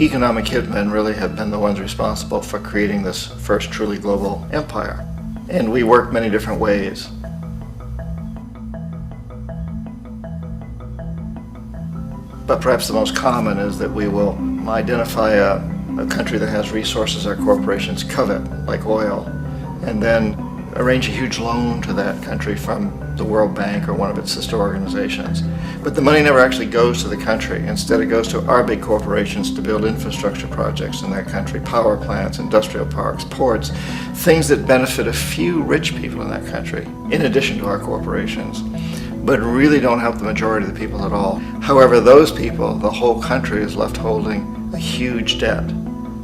economic hitmen really have been the ones responsible for creating this first truly global empire. And we work many different ways. But perhaps the most common is that we will identify a country that has resources our corporations covet, like oil, and then arrange a huge loan to that country from the World Bank or one of its sister organizations. But the money never actually goes to the country. Instead, it goes to our big corporations to build infrastructure projects in that country, power plants, industrial parks, ports, things that benefit a few rich people in that country, in addition to our corporations, but really don't help the majority of the people at all. However, those people, the whole country is left holding a huge debt.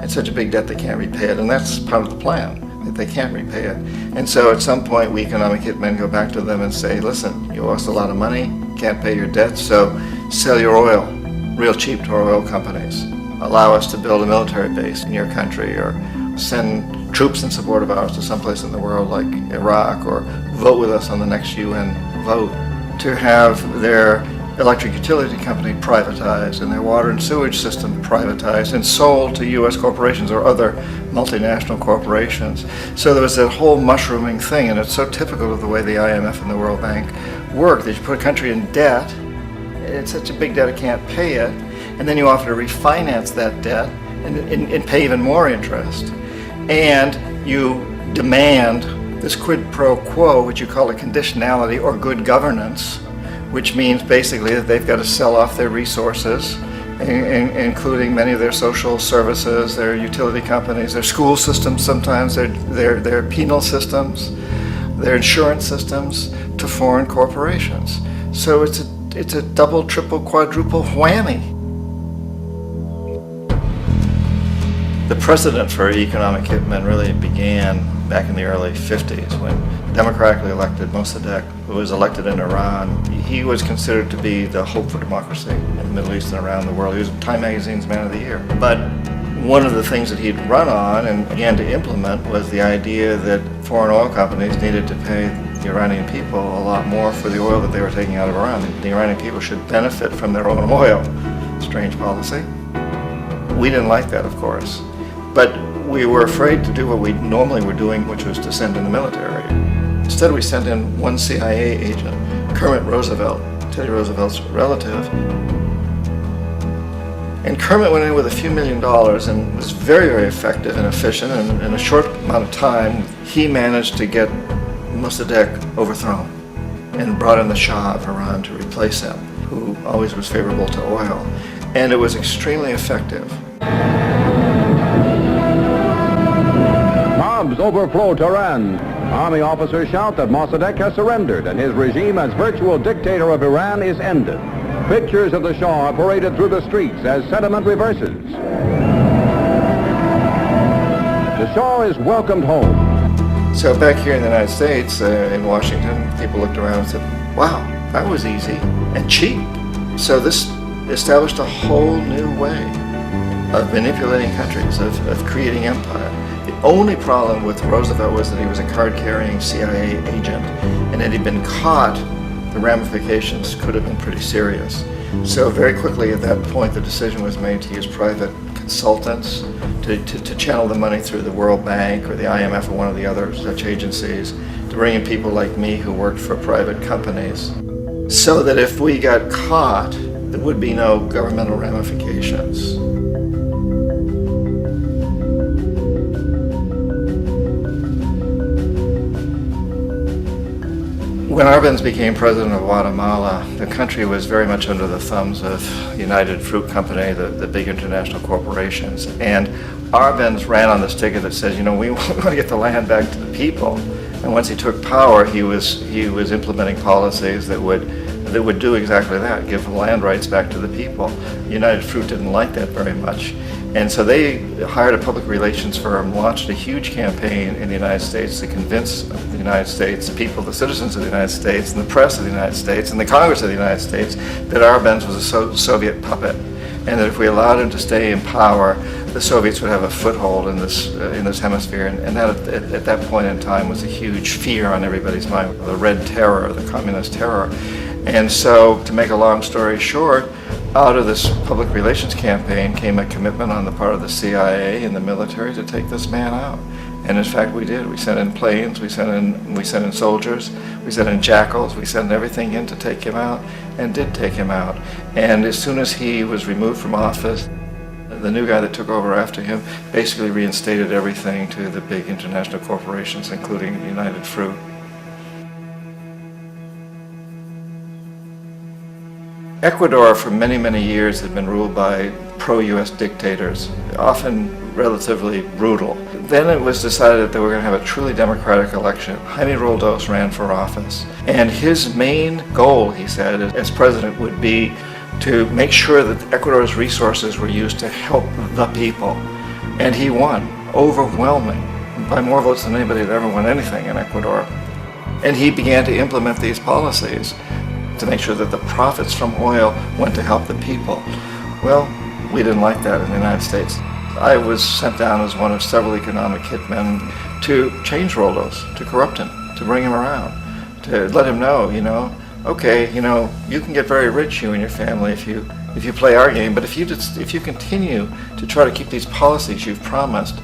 It's such a big debt they can't repay it, and that's part of the plan, that they can't repay it. And so at some point, we economic hitmen go back to them and say, listen, you owe us a lot of money, can't pay your debt, so sell your oil real cheap to our oil companies. Allow us to build a military base in your country, or send troops in support of ours to someplace in the world like Iraq, or vote with us on the next UN vote. To have their electric utility company privatized and their water and sewage system privatized and sold to U.S. corporations or other multinational corporations. So there was that whole mushrooming thing, and it's so typical of the way the IMF and the World Bank work, that you put a country in debt, it's such a big debt it can't pay it, and then you offer to refinance that debt and pay even more interest. And you demand this quid pro quo, which you call a conditionality or good governance, which means basically that they've got to sell off their resources, including many of their social services, their utility companies, their school systems sometimes, their penal systems, their insurance systems, to foreign corporations. So it's a double, triple, quadruple whammy. The precedent for economic hitmen really began back in the early 50s when democratically elected Mossadegh, who was elected in Iran, he was considered to be the hope for democracy in the Middle East and around the world. He was Time Magazine's Man of the Year. But one of the things that he'd run on and began to implement was the idea that foreign oil companies needed to pay the Iranian people a lot more for the oil that they were taking out of Iran. The Iranian people should benefit from their own oil. Strange policy. We didn't like that, of course. But we were afraid to do what we normally were doing, which was to send in the military. Instead, we sent in one CIA agent, Kermit Roosevelt, Teddy Roosevelt's relative. And Kermit went in with a few $1 million and was very, very effective and efficient. And in a short amount of time, he managed to get Mossadegh overthrown and brought in the Shah of Iran to replace him, who always was favorable to oil. And it was extremely effective. Mobs overflow Tehran. Army officers shout that Mossadegh has surrendered and his regime as virtual dictator of Iran is ended. Pictures of the Shah are paraded through the streets as sentiment reverses. The Shah is welcomed home. So back here in the United States, in Washington, people looked around and said, wow, that was easy and cheap. So this established a whole new way of manipulating countries, of creating empire. The only problem with Roosevelt was that he was a card-carrying CIA agent, and had he been caught, the ramifications could have been pretty serious. So very quickly at that point, the decision was made to use private consultants to channel the money through the World Bank or the IMF or one of the other such agencies, to bring in people like me who worked for private companies, so that if we got caught, there would be no governmental ramifications. When Arbenz became president of Guatemala, the country was very much under the thumbs of United Fruit Company, the big international corporations. And Arbenz ran on this ticket that says, you know, we want to get the land back to the people. And once he took power, he was implementing policies that would do exactly that, give the land rights back to the people. United Fruit didn't like that very much. And so they hired a public relations firm, launched a huge campaign in the United States to convince the United States people, the citizens of the United States, and the press of the United States, and the Congress of the United States, that Arbenz was a Soviet puppet, and that if we allowed him to stay in power, the Soviets would have a foothold in this hemisphere. And that at that point in time was a huge fear on everybody's mind, the Red Terror, the Communist Terror. And so, to make a long story short, Out of this public relations campaign came a commitment on the part of the CIA and the military to take this man out. And in fact, we did. We sent in planes, we sent in soldiers, we sent in jackals, we sent everything in to take him out, and did take him out. And as soon as he was removed from office, the new guy that took over after him basically reinstated everything to the big international corporations, including United Fruit. Ecuador for many, many years had been ruled by pro-US dictators, often relatively brutal. Then it was decided that they were going to have a truly democratic election. Jaime Roldos ran for office, and his main goal, he said, as president would be to make sure that Ecuador's resources were used to help the people. And he won, overwhelming, by more votes than anybody had ever won anything in Ecuador. And he began to implement these policies to make sure that the profits from oil went to help the people. Well, we didn't like that in the United States. I was sent down as one of several economic hitmen to change Roldos, to corrupt him, to bring him around, to let him know, okay, you can get very rich, you and your family, if you play our game, but if you continue to try to keep these policies you've promised,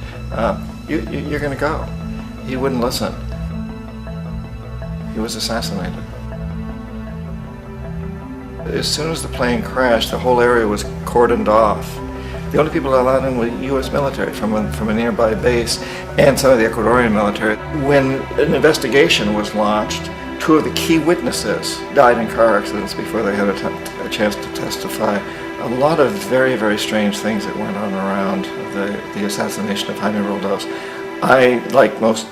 you're going to go. He wouldn't listen. He was assassinated. As soon as the plane crashed, the whole area was cordoned off. The only people allowed in were U.S. military from a nearby base and some of the Ecuadorian military. When an investigation was launched, two of the key witnesses died in car accidents before they had a chance to testify. A lot of very, very strange things that went on around the assassination of Jaime Roldos. I, like most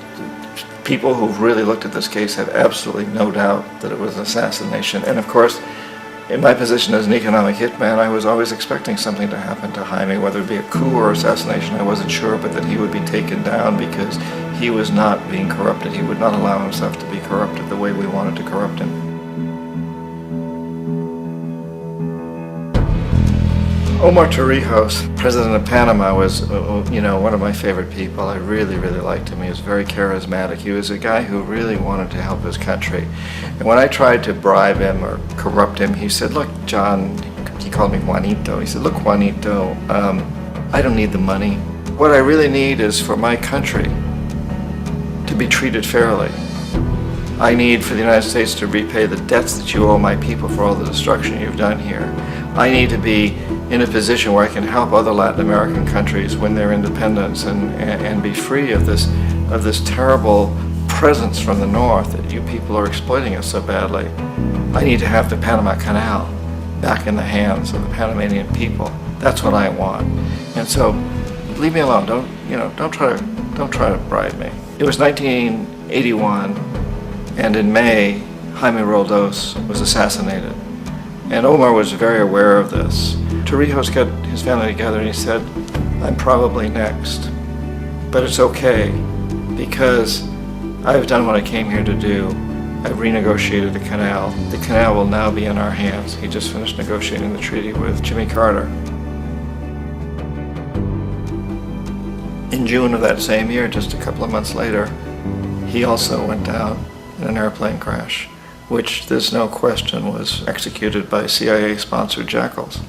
people who've really looked at this case, have absolutely no doubt that it was an assassination. And of course, in my position as an economic hitman, I was always expecting something to happen to Jaime, whether it be a coup or assassination, I wasn't sure, but that he would be taken down because he was not being corrupted. He would not allow himself to be corrupted the way we wanted to corrupt him. Omar Torrijos, president of Panama, was one of my favorite people. I really, really liked him. He was very charismatic. He was a guy who really wanted to help his country. And when I tried to bribe him or corrupt him, he said, look, John, he called me Juanito. He said, look, Juanito, I don't need the money. What I really need is for my country to be treated fairly. I need for the United States to repay the debts that you owe my people for all the destruction you've done here. I need to be in a position where I can help other Latin American countries win their independence and be free of this terrible presence from the north that you people are exploiting us so badly. I need to have the Panama Canal back in the hands of the Panamanian people. That's what I want. And so, leave me alone. Don't try to bribe me. It was 1981, and in May, Jaime Roldos was assassinated. And Omar was very aware of this. Torrijos got his family together and he said, I'm probably next, but it's okay because I've done what I came here to do. I've renegotiated the canal. The canal will now be in our hands. He just finished negotiating the treaty with Jimmy Carter. In June of that same year, just a couple of months later, he also went down in an airplane crash, which there's no question was executed by CIA-sponsored jackals.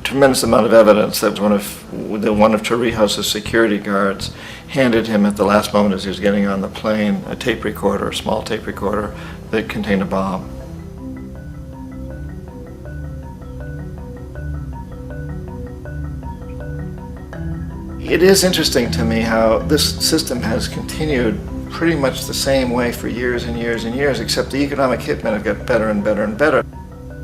Tremendous amount of evidence that one of Torrijos' security guards handed him at the last moment as he was getting on the plane a tape recorder, a small tape recorder that contained a bomb. It is interesting to me how this system has continued pretty much the same way for years and years and years, except the economic hitmen have got better and better and better.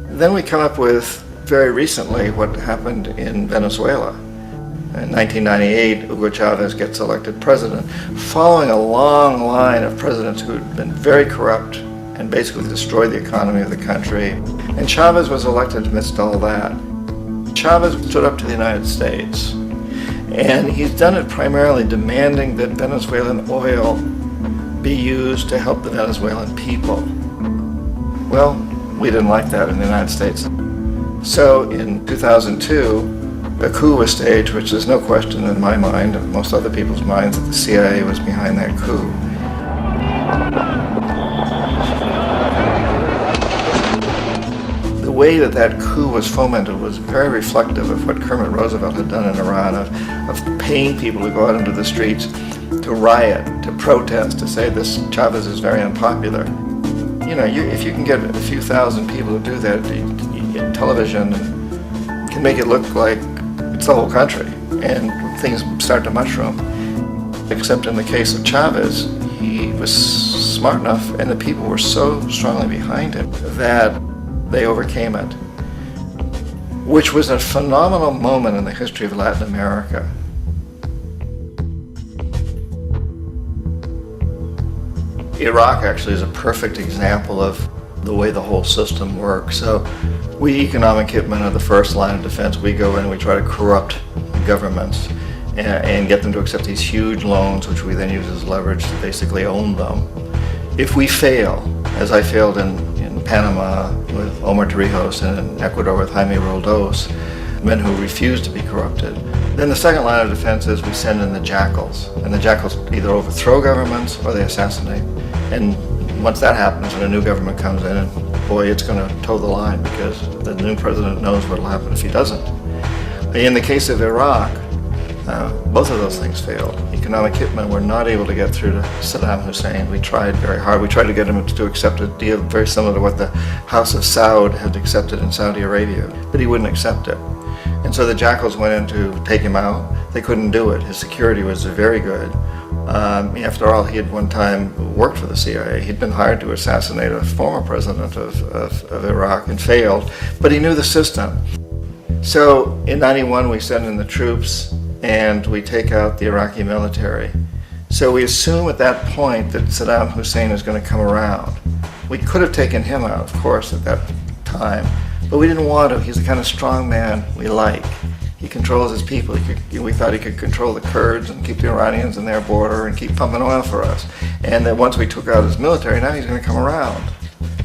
Then we come up with, very recently, what happened in Venezuela. In 1998, Hugo Chavez gets elected president, following a long line of presidents who had been very corrupt and basically destroyed the economy of the country. And Chavez was elected amidst all that. Chavez stood up to the United States, and he's done it primarily demanding that Venezuelan oil be used to help the Venezuelan people. Well, we didn't like that in the United States. So in 2002, a coup was staged, which there's no question in my mind, and most other people's minds, that the CIA was behind that coup. The way that that coup was fomented was very reflective of what Kermit Roosevelt had done in Iran, of paying people to go out into the streets, to riot, to protest, to say this Chavez is very unpopular. You know, if you can get a few thousand people to do that, television can make it look like it's the whole country, and things start to mushroom. Except in the case of Chavez, he was smart enough, and the people were so strongly behind him that they overcame it, which was a phenomenal moment in the history of Latin America. Iraq actually is a perfect example of the way the whole system works. So we economic hitmen are the first line of defense. We go in and we try to corrupt governments and get them to accept these huge loans, which we then use as leverage to basically own them. If we fail, as I failed in Panama with Omar Torrijos and in Ecuador with Jaime Roldos, men who refused to be corrupted, then the second line of defense is we send in the jackals. And the jackals either overthrow governments or they assassinate. And once that happens and a new government comes in, and boy, it's going to toe the line, because the new president knows what will happen if he doesn't. In the case of Iraq, both of those things failed. Economic hitmen were not able to get through to Saddam Hussein. We tried very hard. We tried to get him to accept a deal very similar to what the House of Saud had accepted in Saudi Arabia, but he wouldn't accept it. And so the jackals went in to take him out. They couldn't do it. His security was very good. After all, he had one time worked for the CIA. He'd been hired to assassinate a former president of Iraq and failed, but he knew the system. So in '91, we send in the troops and we take out the Iraqi military. So we assume at that point that Saddam Hussein is going to come around. We could have taken him out, of course, at that time, but we didn't want to. He's the kind of strong man we like. He controls his people. We thought he could control the Kurds and keep the Iranians in their border and keep pumping oil for us. And that once we took out his military, now he's going to come around.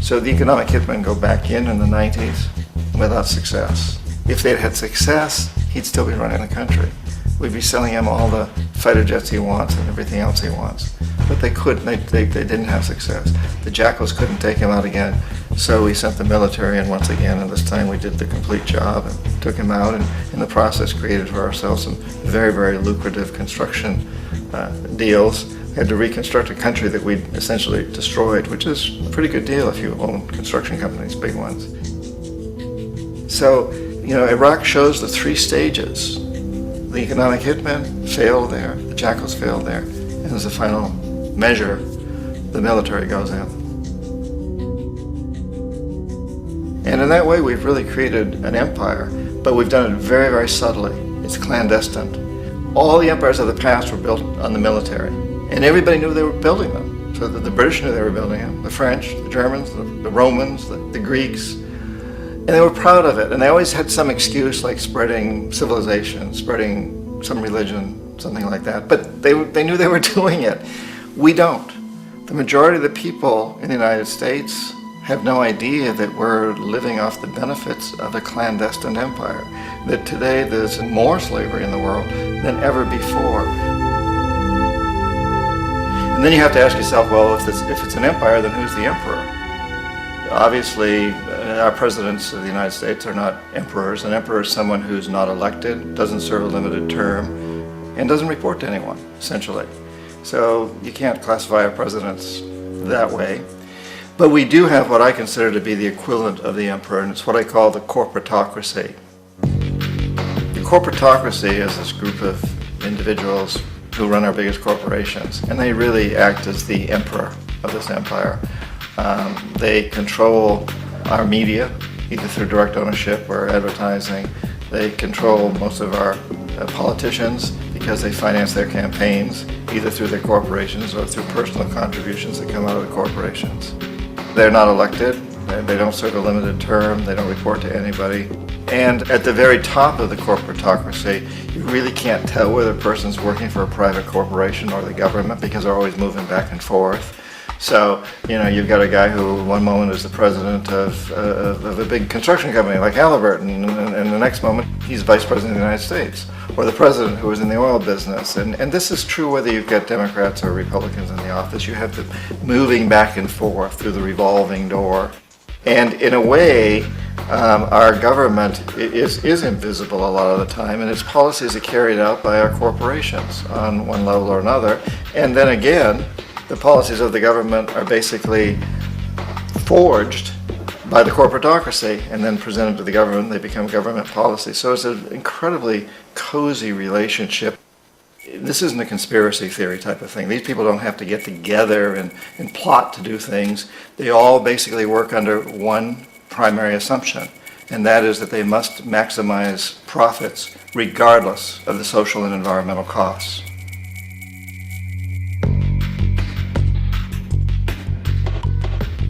So the economic hitmen go back in the 90s without success. If they'd had success, he'd still be running the country. We'd be selling him all the fighter jets he wants and everything else he wants. But they couldn't. They didn't have success. The jackals couldn't take him out again. So we sent the military in once again, and this time we did the complete job and took him out, and in the process created for ourselves some very, very lucrative construction deals. We had to reconstruct a country that we'd essentially destroyed, which is a pretty good deal if you own construction companies, big ones. So, you know, Iraq shows the three stages. The economic hitmen failed there, the jackals failed there, and as a final measure, the military goes in. And in that way, we've really created an empire, but we've done it very, very subtly. It's clandestine. All the empires of the past were built on the military, and everybody knew they were building them. So the British knew they were building them, the French, the Germans, the Romans, the Greeks, and they were proud of it. And they always had some excuse, like spreading civilization, spreading some religion, something like that. But they knew they were doing it. We don't. The majority of the people in the United States have no idea that we're living off the benefits of a clandestine empire, that today there's more slavery in the world than ever before. And then you have to ask yourself, well, if it's an empire, then who's the emperor? Obviously, our presidents of the United States are not emperors. An emperor is someone who's not elected, doesn't serve a limited term, and doesn't report to anyone, essentially. So you can't classify our presidents that way. But we do have what I consider to be the equivalent of the emperor, and it's what I call the corporatocracy. The corporatocracy is this group of individuals who run our biggest corporations, and they really act as the emperor of this empire. They control our media, either through direct ownership or advertising. They control most of our politicians because they finance their campaigns, either through their corporations or through personal contributions that come out of the corporations. They're not elected, they don't serve a limited term, they don't report to anybody. And at the very top of the corporatocracy, you really can't tell whether a person's working for a private corporation or the government because they're always moving back and forth. So, you know, you've got a guy who one moment is the president of a big construction company like Halliburton, and the next moment he's vice president of the United States, or the president who is in the oil business. And this is true whether you've got Democrats or Republicans in the office. You have them moving back and forth through the revolving door. And in a way, Our government is invisible a lot of the time, and its policies are carried out by our corporations on one level or another. And then again, the policies of the government are basically forged by the corporatocracy and then presented to the government. They become government policy. So it's an incredibly cozy relationship. This isn't a conspiracy theory type of thing. These people don't have to get together and plot to do things. They all basically work under one primary assumption, and that is that they must maximize profits regardless of the social and environmental costs.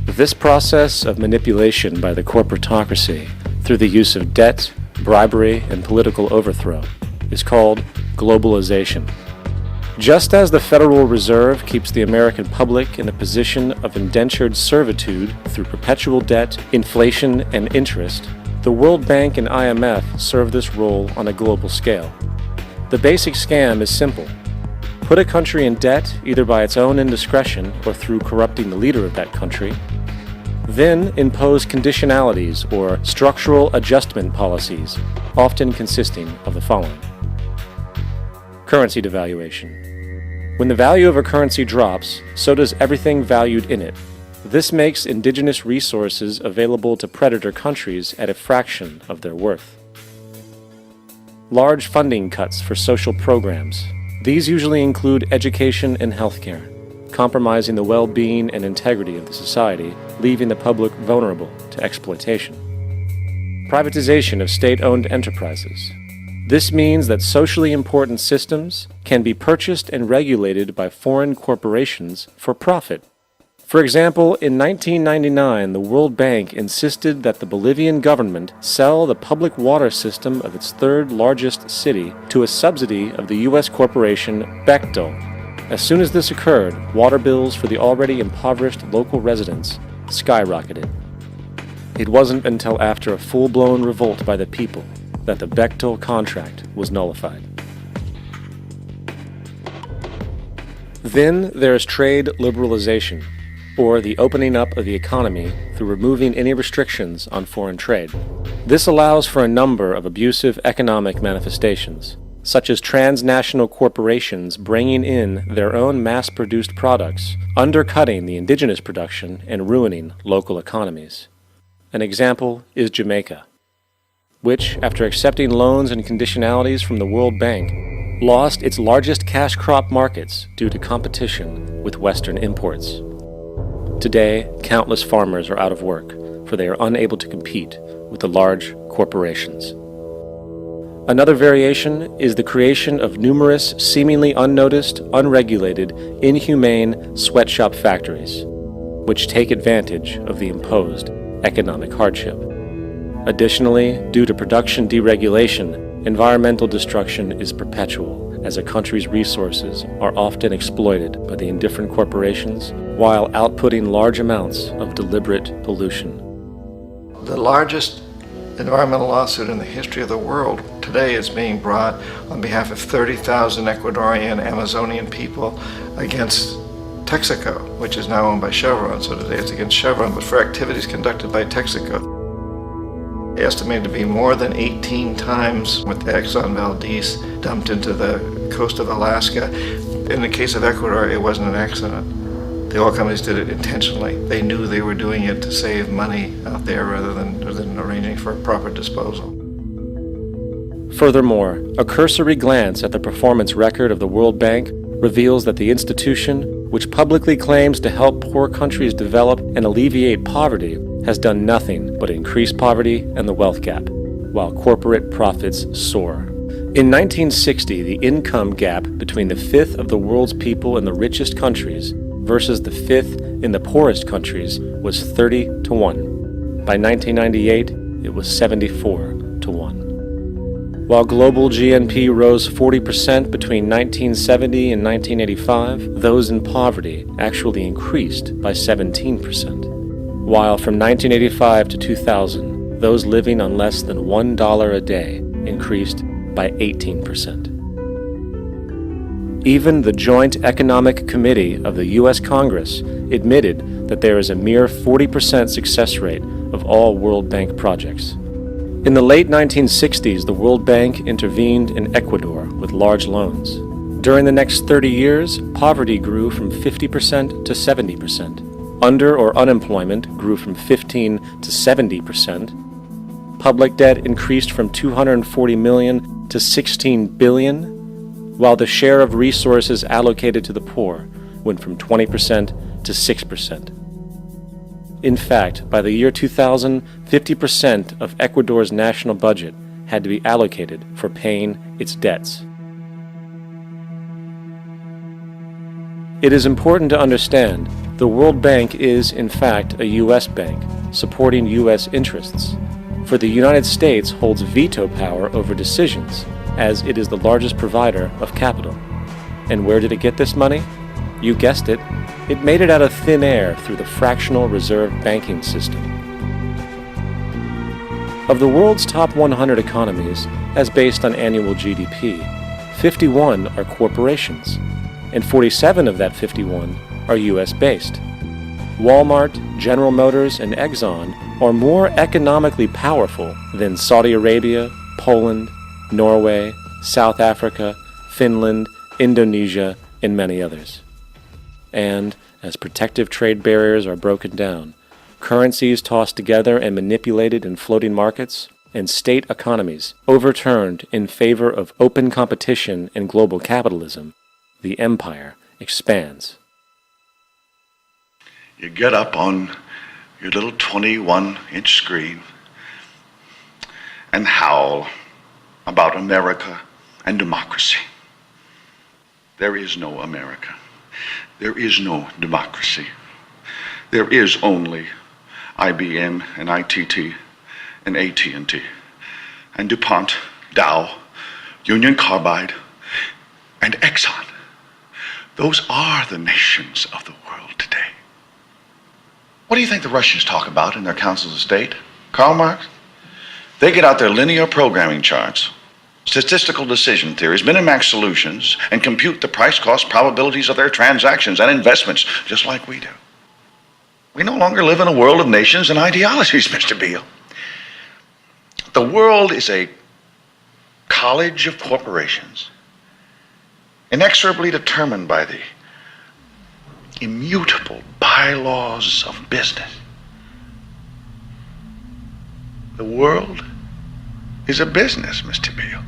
This process of manipulation by the corporatocracy through the use of debt, bribery, and political overthrow is called globalization. Just as the Federal Reserve keeps the American public in a position of indentured servitude through perpetual debt, inflation, and interest, the World Bank and IMF serve this role on a global scale. The basic scam is simple. Put a country in debt either by its own indiscretion or through corrupting the leader of that country, then impose conditionalities or structural adjustment policies, often consisting of the following. Currency devaluation. When the value of a currency drops, so does everything valued in it. This makes indigenous resources available to predator countries at a fraction of their worth. Large funding cuts for social programs. These usually include education and healthcare, compromising the well-being and integrity of the society, leaving the public vulnerable to exploitation. Privatization of state-owned enterprises. This means that socially important systems can be purchased and regulated by foreign corporations for profit. For example, in 1999, the World Bank insisted that the Bolivian government sell the public water system of its third largest city to a subsidy of the U.S. corporation Bechtel. As soon as this occurred, water bills for the already impoverished local residents skyrocketed. It wasn't until after a full-blown revolt by the people that the Bechtel contract was nullified. Then there is trade liberalization, or the opening up of the economy through removing any restrictions on foreign trade. This allows for a number of abusive economic manifestations, such as transnational corporations bringing in their own mass-produced products, undercutting the indigenous production and ruining local economies. An example is Jamaica, which, after accepting loans and conditionalities from the World Bank, lost its largest cash crop markets due to competition with Western imports. Today, countless farmers are out of work, for they are unable to compete with the large corporations. Another variation is the creation of numerous seemingly unnoticed, unregulated, inhumane sweatshop factories, which take advantage of the imposed economic hardship. Additionally, due to production deregulation, environmental destruction is perpetual, as a country's resources are often exploited by the indifferent corporations while outputting large amounts of deliberate pollution. The largest environmental lawsuit in the history of the world today is being brought on behalf of 30,000 Ecuadorian Amazonian people against Texaco, which is now owned by Chevron. So today it's against Chevron, but for activities conducted by Texaco. Estimated to be more than 18 times what the Exxon Valdez dumped into the coast of Alaska. In the case of Ecuador, it wasn't an accident. The oil companies did it intentionally. They knew they were doing it to save money out there rather than arranging for proper disposal. Furthermore, a cursory glance at the performance record of the World Bank reveals that the institution, which publicly claims to help poor countries develop and alleviate poverty, has done nothing but increase poverty and the wealth gap, while corporate profits soar. In 1960, the income gap between the fifth of the world's people in the richest countries versus the fifth in the poorest countries was 30 to 1. By 1998, it was 74 to 1. While global GNP rose 40% between 1970 and 1985, those in poverty actually increased by 17%. While from 1985 to 2000, those living on less than $1 a day increased by 18%. Even the Joint Economic Committee of the U.S. Congress admitted that there is a mere 40% success rate of all World Bank projects. In the late 1960s, the World Bank intervened in Ecuador with large loans. During the next 30 years, poverty grew from 50% to 70%. Under or unemployment grew from 15 to 70%. Public debt increased from 240 million to 16 billion, while the share of resources allocated to the poor went from 20% to 6%. In fact, by the year 2000, 50% of Ecuador's national budget had to be allocated for paying its debts. It is important to understand the World Bank is, in fact, a U.S. bank supporting U.S. interests, for the United States holds veto power over decisions, as it is the largest provider of capital. And where did it get this money? You guessed it. It made it out of thin air through the fractional reserve banking system. Of the world's top 100 economies, as based on annual GDP, 51 are corporations, and 47 of that 51 are U.S.-based. Walmart, General Motors, and Exxon are more economically powerful than Saudi Arabia, Poland, Norway, South Africa, Finland, Indonesia, and many others. And, as protective trade barriers are broken down, currencies tossed together and manipulated in floating markets, and state economies overturned in favor of open competition and global capitalism, the empire expands. You get up on your little 21-inch screen and howl about America and democracy. There is no America. There is no democracy. There is only IBM and ITT and AT&T and DuPont, Dow, Union Carbide, and Exxon. Those are the nations of the world today. What do you think the Russians talk about in their councils of state? Karl Marx? They get out their linear programming charts, statistical decision theories, Minimax solutions, and compute the price-cost probabilities of their transactions and investments, just like we do. We no longer live in a world of nations and ideologies, Mr. Beale. The world is a college of corporations, inexorably determined by the immutable bylaws of business. The world is a business, Mr. Beale.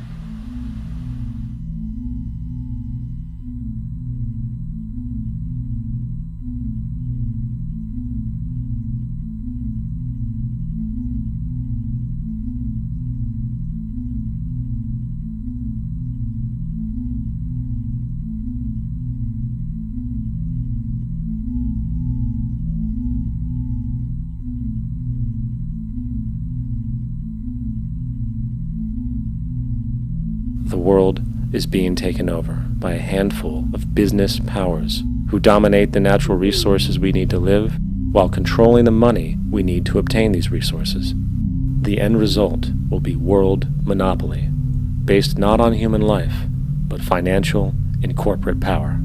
The world is being taken over by a handful of business powers who dominate the natural resources we need to live while controlling the money we need to obtain these resources. The end result will be world monopoly, based not on human life, but financial and corporate power.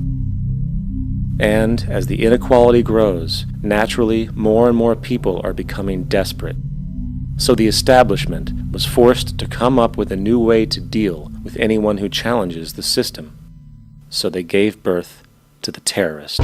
And as the inequality grows, naturally more and more people are becoming desperate. So the establishment was forced to come up with a new way to deal with anyone who challenges the system. So they gave birth to the terrorist.